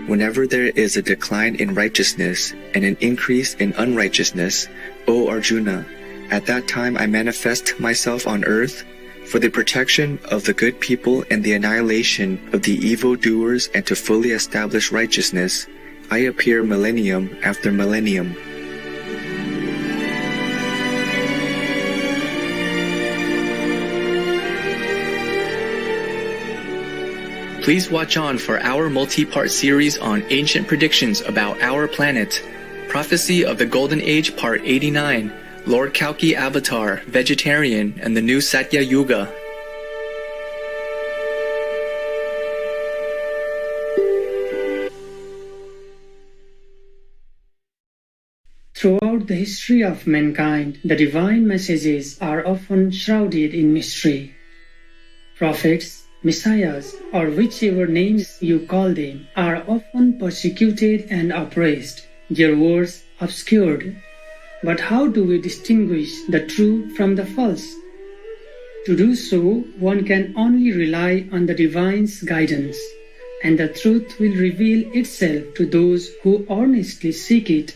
Whenever there is a decline in righteousness and an increase in unrighteousness, O Arjuna, at that time I manifest myself on earth for the protection of the good people and the annihilation of the evildoers, and to fully establish righteousness, I appear millennium after millennium. Please watch on for our multi-part series on ancient predictions about our planet. Prophecy of the Golden Age Part 89, Lord Kalki Avatar, Vegetarian, and the New Satya Yuga. Throughout the history of mankind, the divine messages are often shrouded in mystery. Prophets, messiahs, or whichever names you call them, are often persecuted and oppressed, their words obscured. But how do we distinguish the true from the false? To do so, one can only rely on the divine's guidance, and the truth will reveal itself to those who earnestly seek it.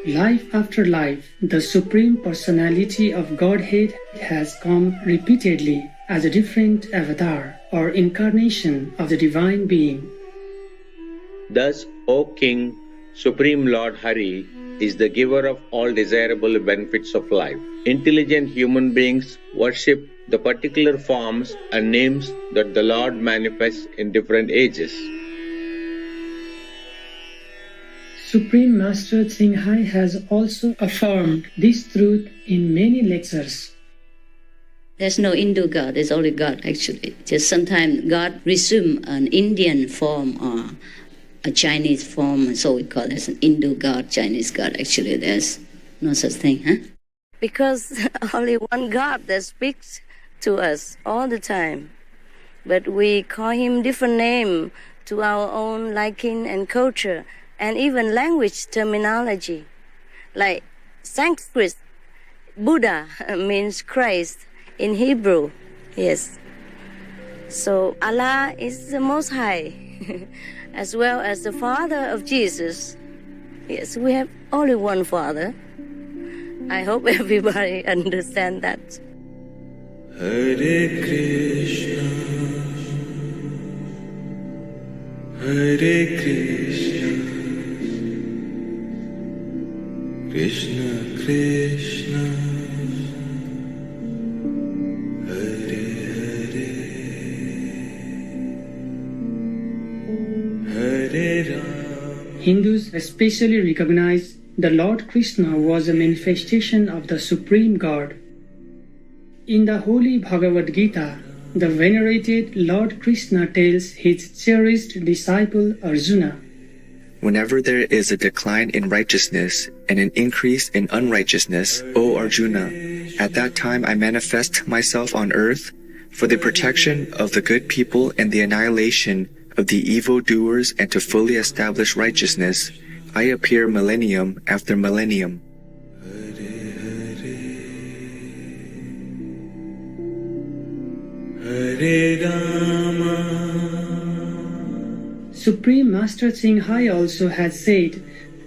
Life after life, the Supreme Personality of Godhead has come repeatedly as a different avatar or incarnation of the Divine Being. Thus, O King, Supreme Lord Hari is the giver of all desirable benefits of life. Intelligent human beings worship the particular forms and names that the Lord manifests in different ages. Supreme Master Tsinghai has also affirmed this truth in many lectures. There's no Hindu God, there's only God actually. Just sometimes God resume an Indian form or a Chinese form, and so we call it an Hindu God, Chinese God. Actually, there's no such thing, huh? Because only one God that speaks to us all the time. But we call him different name to our own liking and culture, and even language terminology. Like Sanskrit, Buddha means Christ in Hebrew, yes. So Allah is the Most High, as well as the Father of Jesus. Yes, we have only one Father. I hope everybody understands that. Hare Krishna, Hare Krishna, Krishna Krishna, Hare Hare, Hare Ram. Hindus especially recognize the Lord Krishna was a manifestation of the Supreme God. In the Holy Bhagavad Gita, the venerated Lord Krishna tells his cherished disciple Arjuna, Whenever there is a decline in righteousness and an increase in unrighteousness, O Arjuna, at that time I manifest myself on earth for the protection of the good people and the annihilation of the evildoers, and to fully establish righteousness, I appear millennium after millennium. Hare Rama. Supreme Master Tsinghai also has said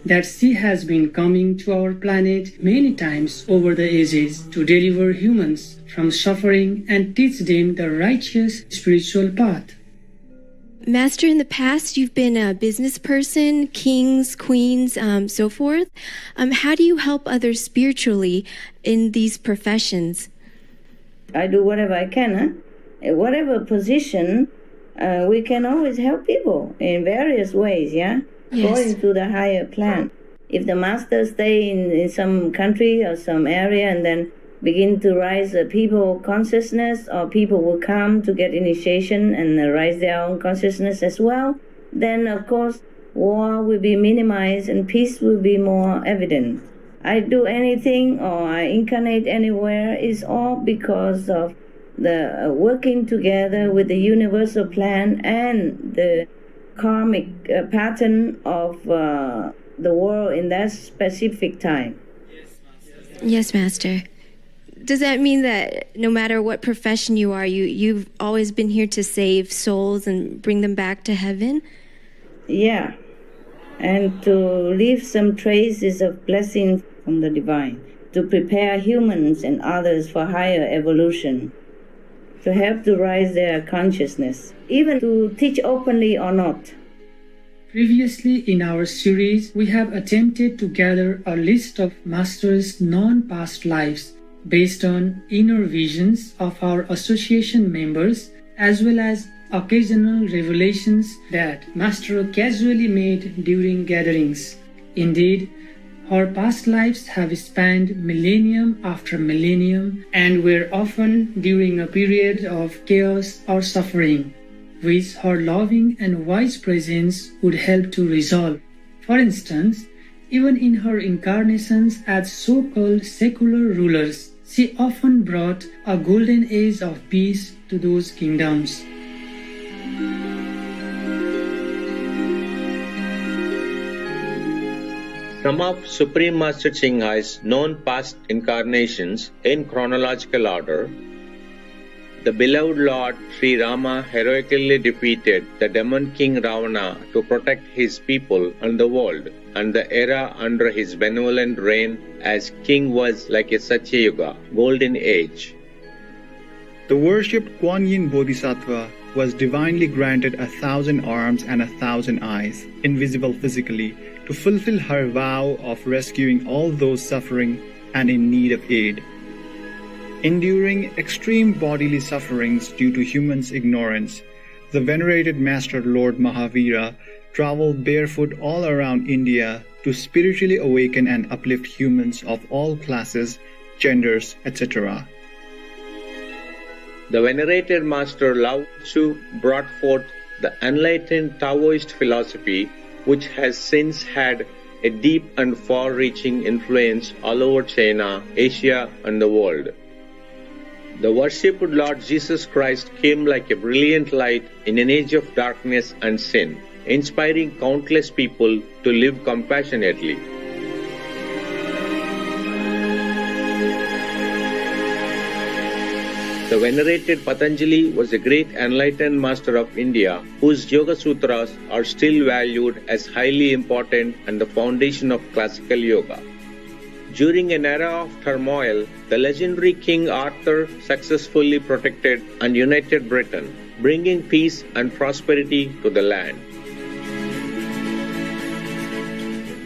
that she has been coming to our planet many times over the ages to deliver humans from suffering and teach them the righteous spiritual path. Master, in the past, you've been a business person, kings, queens, so forth. How do you help others spiritually in these professions? I do whatever I can, huh? Whatever position, we can always help people in various ways, yeah? Yes. According to the higher plan. If the master stay in some country or some area and then begin to rise a people consciousness, or people will come to get initiation and rise their own consciousness as well, then of course war will be minimized and peace will be more evident. I do anything or I incarnate anywhere is all because of the working together with the universal plan and the karmic pattern of the world in that specific time. Yes, Master. Does that mean that no matter what profession you are, you've always been here to save souls and bring them back to heaven? Yeah, and to leave some traces of blessing from the divine, to prepare humans and others for higher evolution, to help to raise their consciousness, even to teach openly or not. Previously in our series, we have attempted to gather a list of Master's non-past lives based on inner visions of our association members as well as occasional revelations that Master casually made during gatherings. Indeed, her past lives have spanned millennium after millennium and were often during a period of chaos or suffering, which her loving and wise presence would help to resolve. For instance, even in her incarnations as so-called secular rulers, she often brought a golden age of peace to those kingdoms. Some of Supreme Master Chinghai's known past incarnations in chronological order. The beloved Lord Sri Rama heroically defeated the demon king Ravana to protect his people and the world, and the era under his benevolent reign as king was like a Satya Yuga, golden age. The worshipped Kuan Yin Bodhisattva was divinely granted 1,000 arms and 1,000 eyes, invisible physically, to fulfill her vow of rescuing all those suffering and in need of aid. Enduring extreme bodily sufferings due to humans' ignorance, the venerated Master Lord Mahavira traveled barefoot all around India to spiritually awaken and uplift humans of all classes, genders, etc. The venerated Master Lao Tzu brought forth the enlightened Taoist philosophy, which has since had a deep and far-reaching influence all over China, Asia, and the world. The worshipped Lord Jesus Christ came like a brilliant light in an age of darkness and sin, inspiring countless people to live compassionately. The venerated Patanjali was a great enlightened master of India, whose Yoga Sutras are still valued as highly important and the foundation of classical yoga. During an era of turmoil, the legendary King Arthur successfully protected and united Britain, bringing peace and prosperity to the land.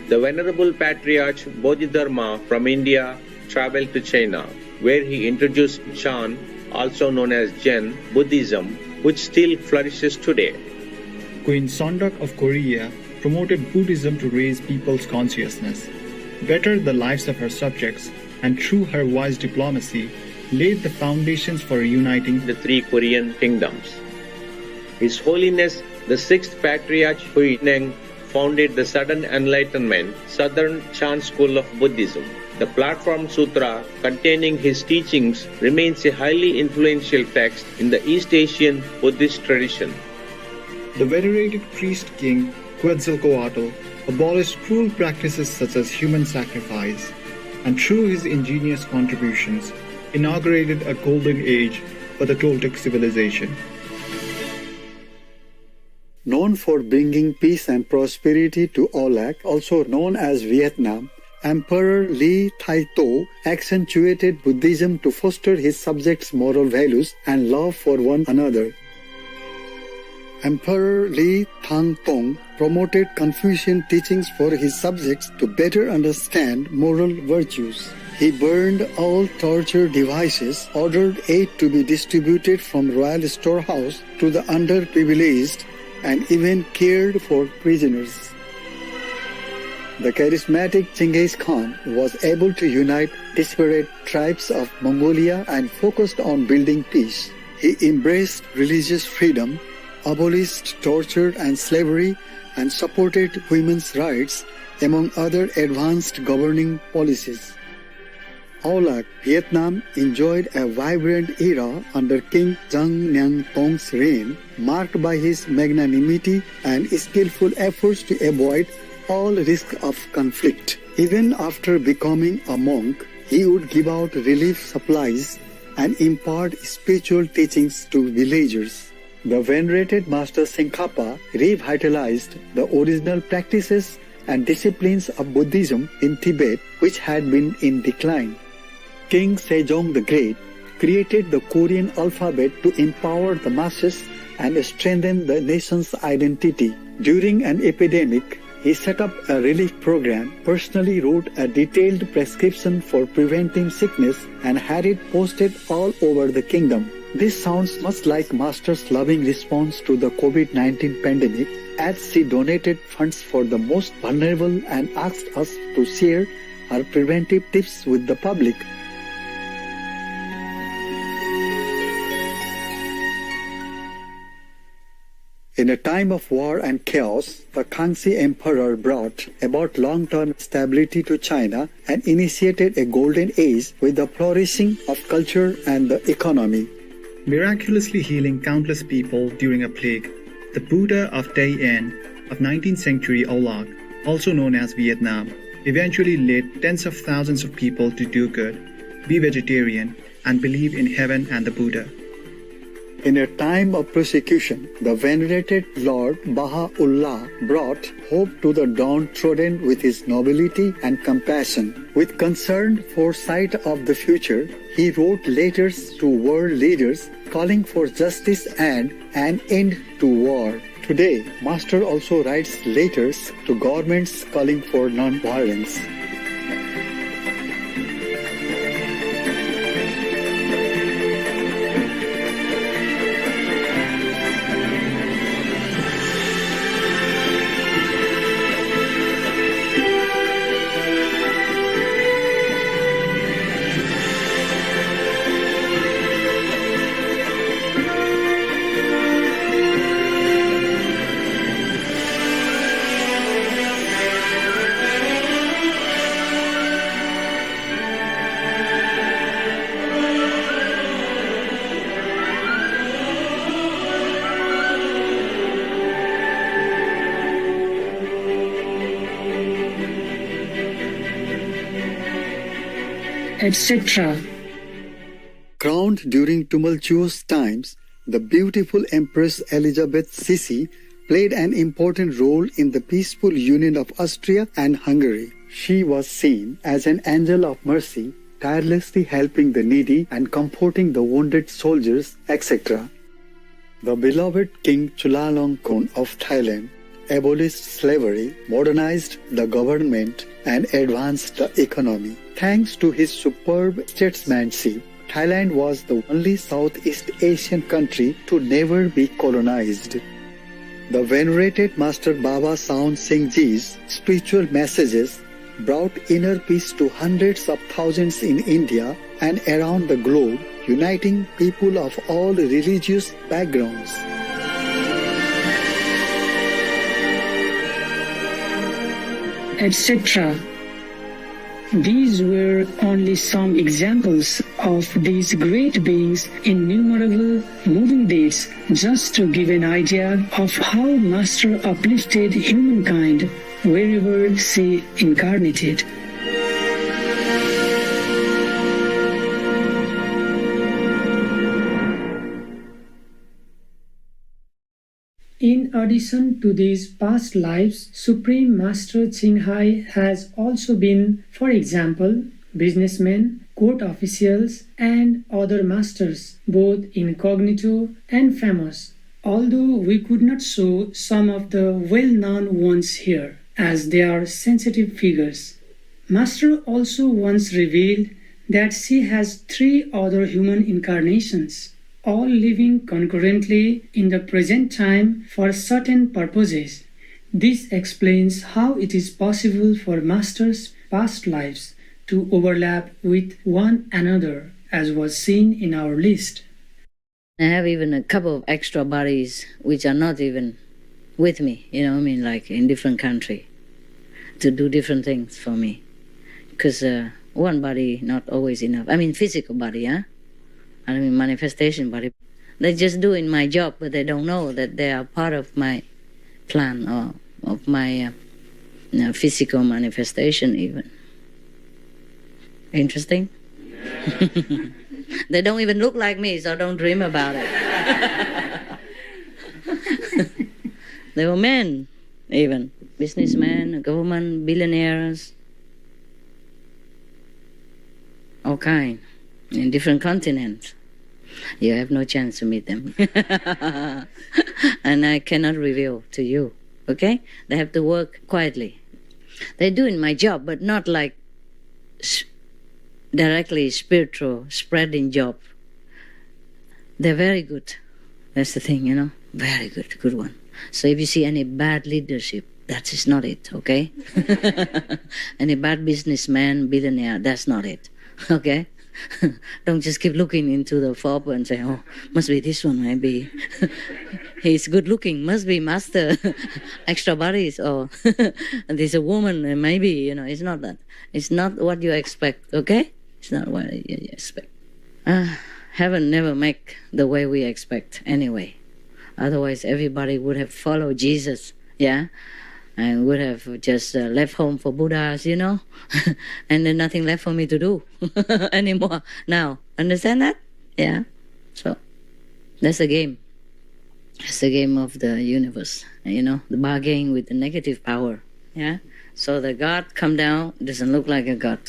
The Venerable Patriarch Bodhidharma from India traveled to China, where he introduced Chan, also known as Zen Buddhism, which still flourishes today. Queen Sondak of Korea promoted Buddhism to raise people's consciousness, better the lives of her subjects, and through her wise diplomacy, laid the foundations for uniting the three Korean kingdoms. His Holiness, the sixth Patriarch Huineng, founded the Sudden Enlightenment, Southern Chan School of Buddhism. The Platform Sutra, containing his teachings, remains a highly influential text in the East Asian Buddhist tradition. The venerated priest king Quetzalcoatl abolished cruel practices such as human sacrifice, and through his ingenious contributions, inaugurated a golden age for the Toltec civilization. Known for bringing peace and prosperity to Olac, also known as Vietnam, Emperor Li Taitou accentuated Buddhism to foster his subjects' moral values and love for one another. Emperor Li Tangtong promoted Confucian teachings for his subjects to better understand moral virtues. He burned all torture devices, ordered aid to be distributed from royal storehouse to the underprivileged, and even cared for prisoners. The charismatic Genghis Khan was able to unite disparate tribes of Mongolia and focused on building peace. He embraced religious freedom, abolished torture and slavery, and supported women's rights, among other advanced governing policies. Olac, Vietnam enjoyed a vibrant era under King Zhang Nang Tong's reign, marked by his magnanimity and skillful efforts to avoid all risk of conflict. Even after becoming a monk, he would give out relief supplies and impart spiritual teachings to villagers. The venerated Master Tsongkhapa revitalized the original practices and disciplines of Buddhism in Tibet, which had been in decline. King Sejong the Great created the Korean alphabet to empower the masses and strengthen the nation's identity. During an epidemic, he set up a relief program, personally wrote a detailed prescription for preventing sickness, and had it posted all over the kingdom. This sounds much like Master's loving response to the COVID-19 pandemic, as she donated funds for the most vulnerable and asked us to share her preventive tips with the public. In a time of war and chaos, the Kangxi Emperor brought about long-term stability to China and initiated a golden age with the flourishing of culture and the economy. Miraculously healing countless people during a plague, the Buddha of Day End of 19th century Olak, also known as Vietnam, eventually led tens of thousands of people to do good, be vegetarian, and believe in heaven and the Buddha. In a time of persecution, the venerated Lord Baha'u'llah brought hope to the downtrodden with his nobility and compassion. With concerned foresight of the future, he wrote letters to world leaders calling for justice and an end to war. Today, Master also writes letters to governments calling for non-violence. etc. Crowned during tumultuous times, the beautiful Empress Elizabeth Sisi played an important role in the peaceful union of Austria and Hungary. She was seen as an angel of mercy, tirelessly helping the needy and comforting the wounded soldiers, etc. The beloved King Chulalongkorn of Thailand abolished slavery, modernized the government, and advanced the economy. Thanks to his superb statesmanship, Thailand was the only Southeast Asian country to never be colonized. The venerated Master Baba Saun Singh Ji's spiritual messages brought inner peace to hundreds of thousands in India and around the globe, uniting people of all religious backgrounds. etc. These were only some examples of these great beings' innumerable moving deeds, just to give an idea of how Master uplifted humankind wherever she incarnated. In addition to these past lives, Supreme Master Ching Hai has also been, for example, businessmen, court officials, and other masters, both incognito and famous, although we could not show some of the well-known ones here, as they are sensitive figures. Master also once revealed that she has 3 other human incarnations, all living concurrently in the present time for certain purposes. This explains how it is possible for Master's past lives to overlap with one another, as was seen in our list. I have even a couple of extra bodies which are not even with me, like in different country, to do different things for me. Because one body not always enough. Physical body, manifestation body. They're just doing my job, but they don't know that they are part of my plan or of my physical manifestation even. Interesting? They don't even look like me, so don't dream about it. They were men, even. Businessmen, government, billionaires. All kind, in different continents. You have no chance to meet them. And I cannot reveal to you, okay? They have to work quietly. They're doing my job, but not like directly spiritual spreading job. They're very good. That's the thing, you know. Very good one. So if you see any bad leadership, that is not it, okay? Any bad businessman, billionaire, that's not it, okay? Don't just keep looking into the fob and say, oh, must be this one, maybe. He's good looking, must be master, extra bodies, or there's a woman, and maybe, you know, it's not that. It's not what you expect, okay? It's not what you expect. Heaven never make the way we expect anyway. Otherwise, everybody would have followed Jesus, yeah? And would have just left home for Buddhas, you know? And then nothing left for me to do anymore now. Understand that? Yeah? So, that's the game. That's the game of the universe, you know? The bargaining with the negative power, yeah? So the God come down doesn't look like a God.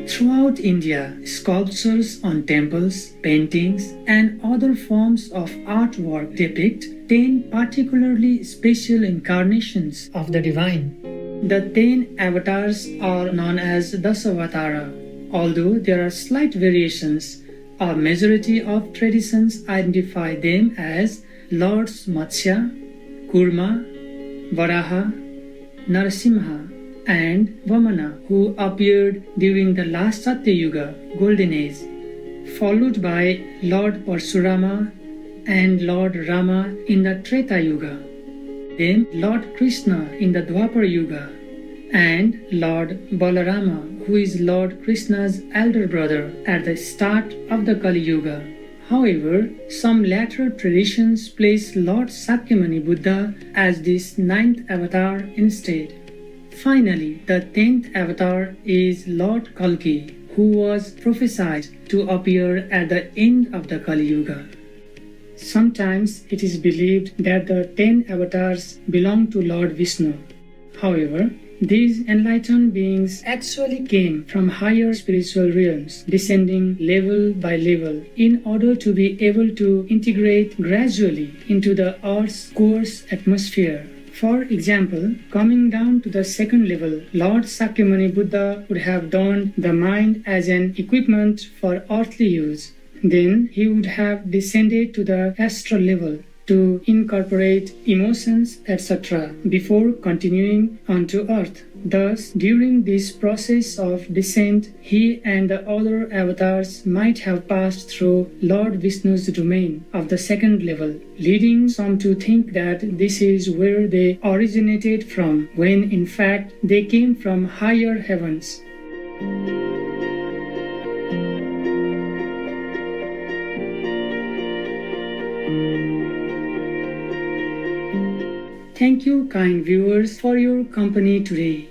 Throughout India, sculptures on temples, paintings, and other forms of artwork depict 10 particularly special incarnations of the divine. The 10 avatars are known as Dasavatara. Although there are slight variations, a majority of traditions identify them as Lords Matsya, Kurma, Varaha, Narasimha, and Vamana, who appeared during the last Satya Yuga, Golden Age, followed by Lord Parshurama and Lord Rama in the Treta Yuga, then Lord Krishna in the Dwapar Yuga, and Lord Balarama, who is Lord Krishna's elder brother at the start of the Kali Yuga. However, some later traditions place Lord Sakyamuni Buddha as this 9th avatar instead. Finally, the 10th avatar is Lord Kalki, who was prophesied to appear at the end of the Kali Yuga. Sometimes it is believed that the 10 avatars belong to Lord Vishnu. However, these enlightened beings actually came from higher spiritual realms, descending level by level in order to be able to integrate gradually into the Earth's coarse atmosphere. For example, coming down to the second level, Lord Sakyamuni Buddha would have donned the mind as an equipment for earthly use. Then he would have descended to the astral level to incorporate emotions, etc., before continuing onto earth. Thus, during this process of descent, he and the other avatars might have passed through Lord Vishnu's domain of the second level, leading some to think that this is where they originated from, when in fact they came from higher heavens. Thank you, kind viewers, for your company today.